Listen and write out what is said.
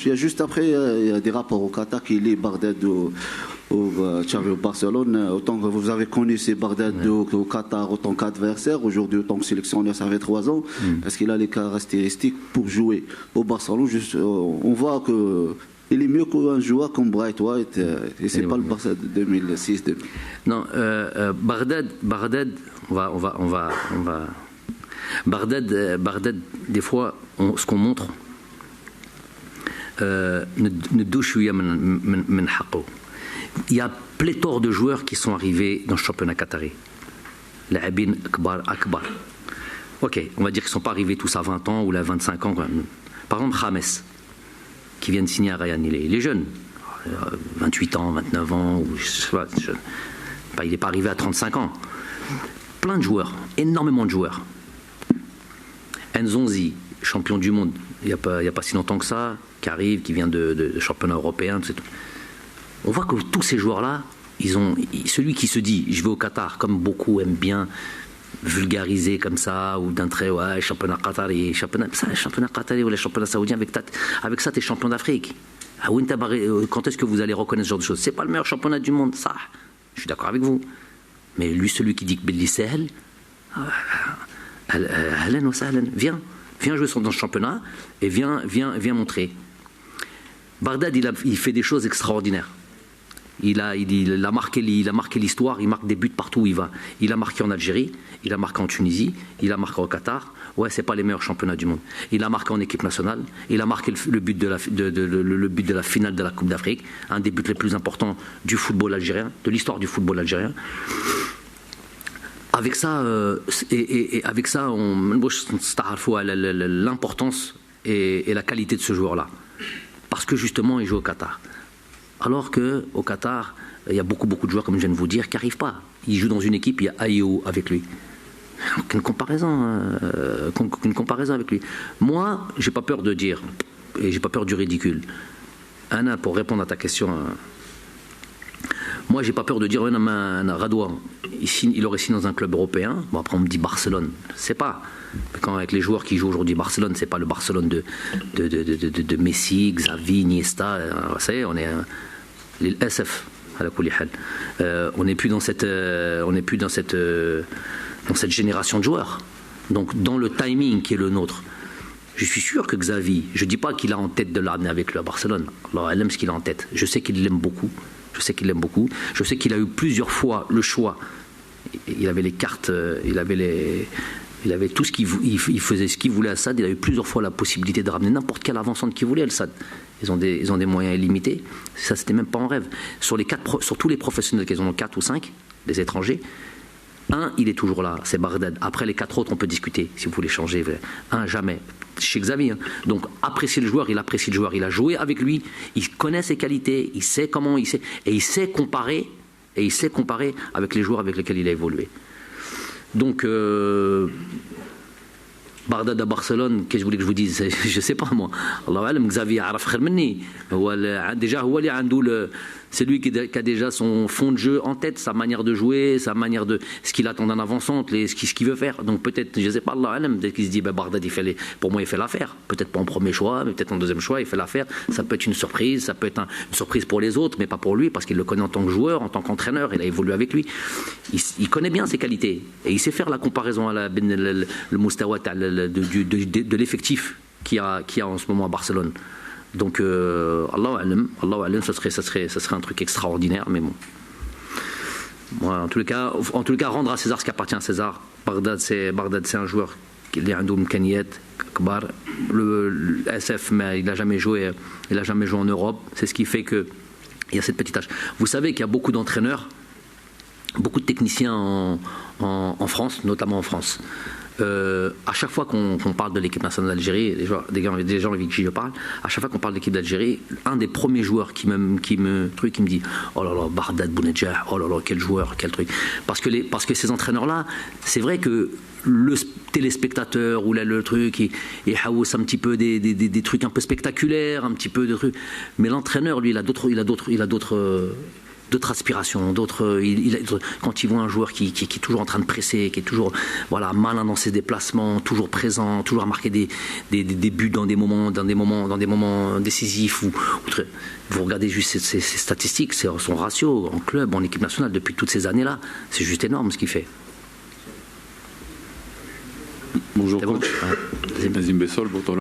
Il y a juste après, il y a des rapports au Qatar qui lient Bagdad au Barcelone. Autant que vous avez connu ces Bagdad au Qatar autant qu'adversaire, aujourd'hui autant que sélectionneur, ça fait 3 ans. Est-ce qu'il a les caractéristiques pour jouer au Barcelone? On voit que il est mieux qu'un joueur comme Bright White, et c'est pas le Barça de 2006. Non, Bagdad, on va. Bagdad, des fois, ce qu'on montre, il y a pléthore de joueurs qui sont arrivés dans le championnat qatari. Laabin akbar. Ok, on va dire qu'ils ne sont pas arrivés tous à 20 ans ou à 25 ans. Par exemple, James, qui vient de signer à Rayan, il est jeune, 28 ans, 29 ans, ou je sais pas, il n'est pas arrivé à 35 ans. Plein de joueurs, énormément de joueurs. Nzonzi, champion du monde, il n'y a pas si longtemps que ça, qui arrive, qui vient de championnat européen, tout. On voit que tous ces joueurs-là, celui qui se dit, je vais au Qatar, comme beaucoup aiment bien vulgariser comme ça, ou d'un trait, ouais, championnat qatari, championnat qatari ou le championnat saoudien, avec ça, tu es champion d'Afrique. Quand est-ce que vous allez reconnaître ce genre de choses? C'est pas le meilleur championnat du monde, ça. Je suis d'accord avec vous. Mais lui, celui qui dit que Billy Sahel, viens jouer dans ce championnat et viens montrer. Bagdad, il fait des choses extraordinaires. Il a marqué l'histoire, il marque des buts partout où il va. Il a marqué en Algérie, il a marqué en Tunisie, il a marqué au Qatar. Ouais, c'est pas les meilleurs championnats du monde. Il a marqué en équipe nationale, il a marqué le but de la finale de la Coupe d'Afrique, un des buts les plus importants du football algérien, de l'histoire du football algérien. Avec ça, l'importance et la qualité de ce joueur-là. Parce que justement, il joue au Qatar. Alors qu'au Qatar, il y a beaucoup de joueurs, comme je viens de vous dire, qui n'arrivent pas. Il joue dans une équipe, il y a Ayew avec lui. Aucune comparaison avec lui. Moi, j'ai pas peur de dire, et j'ai pas peur du ridicule. Anna, pour répondre à ta question, moi, j'ai pas peur de dire, Radouan, il aurait signé dans un club européen. Bon, après, on me dit Barcelone. C'est pas. Quand avec les joueurs qui jouent aujourd'hui Barcelone, c'est pas le Barcelone de Messi, Xavi, Iniesta. Ça y est, on est les SF à la Koulihal. On n'est plus dans cette génération de joueurs. Donc, dans le timing qui est le nôtre, je suis sûr que Xavi, je dis pas qu'il a en tête de l'amener avec lui à Barcelone. Alors, elle aime ce qu'il a en tête. Je sais qu'il l'aime beaucoup. Je sais qu'il a eu plusieurs fois le choix. Il avait les cartes, il avait tout ce il faisait ce qu'il voulait à Assad. Il a eu plusieurs fois la possibilité de ramener n'importe quelle avancante qu'il voulait à Assad. Ils ont des moyens illimités. Ça, c'était même pas en rêve. Sur tous les professionnels qu'ils en ont 4 ou 5, des étrangers, un, il est toujours là, c'est Bagdad. Après les 4 autres, on peut discuter si vous voulez changer. Un, jamais. Chez Xavi. Donc, apprécier le joueur, il apprécie le joueur. Il a joué avec lui, il connaît ses qualités, il sait comment et il sait comparer. Et il sait comparer avec les joueurs avec lesquels il a évolué. Donc, Bagdad à Barcelone, qu'est-ce que vous voulez que je vous dise? Je ne sais pas moi. Allah alam, Xavi araf khir minni. Déjà, c'est lui qui a déjà son fond de jeu en tête, sa manière de jouer, sa manière de ce qu'il attend d'un avant-centre, ce qu'il veut faire. Donc peut-être, je ne sais pas, Allah alam, peut-être qu'il se dit, Bagdad, pour moi, il fait l'affaire. Peut-être pas en premier choix, mais peut-être en deuxième choix, il fait l'affaire. Ça peut être une surprise, ça peut être une surprise pour les autres, mais pas pour lui, parce qu'il le connaît en tant que joueur, en tant qu'entraîneur, il a évolué avec lui. Il connaît bien ses qualités, et il sait faire la comparaison à le Moustawat de l'effectif qu'il y a en ce moment à Barcelone. Donc, Allah alam, ça serait un truc extraordinaire, mais bon. Moi, en tout cas, rendre à César ce qui appartient à César. Bagdad, c'est un joueur qui est un Mkaniyat, Akbar. Le SF, mais il n'a jamais joué en Europe. C'est ce qui fait qu'il y a cette petite tâche. Vous savez qu'il y a beaucoup d'entraîneurs, beaucoup de techniciens en France, notamment en France. À chaque fois qu'on parle de l'équipe nationale d'Algérie, des gens avec qui je parle, à chaque fois qu'on parle de l'équipe d'Algérie, un des premiers joueurs qui me dit oh là là, Bagdad Bounedjah, oh là là, quel joueur, quel truc. Parce que ces entraîneurs-là, c'est vrai que le téléspectateur ou là, le truc, il hausse un petit peu des trucs un peu spectaculaires, un petit peu de trucs. Mais l'entraîneur, lui, il a d'autres d'autres aspirations, quand il voit un joueur qui est toujours en train de presser, qui est toujours malin dans ses déplacements, toujours présent, toujours à marquer des buts dans des moments décisifs. Vous regardez juste ses statistiques, son ratio en club, en équipe nationale depuis toutes ces années-là, c'est juste énorme ce qu'il fait. Bonjour coach. Nazim Bessol, Bourg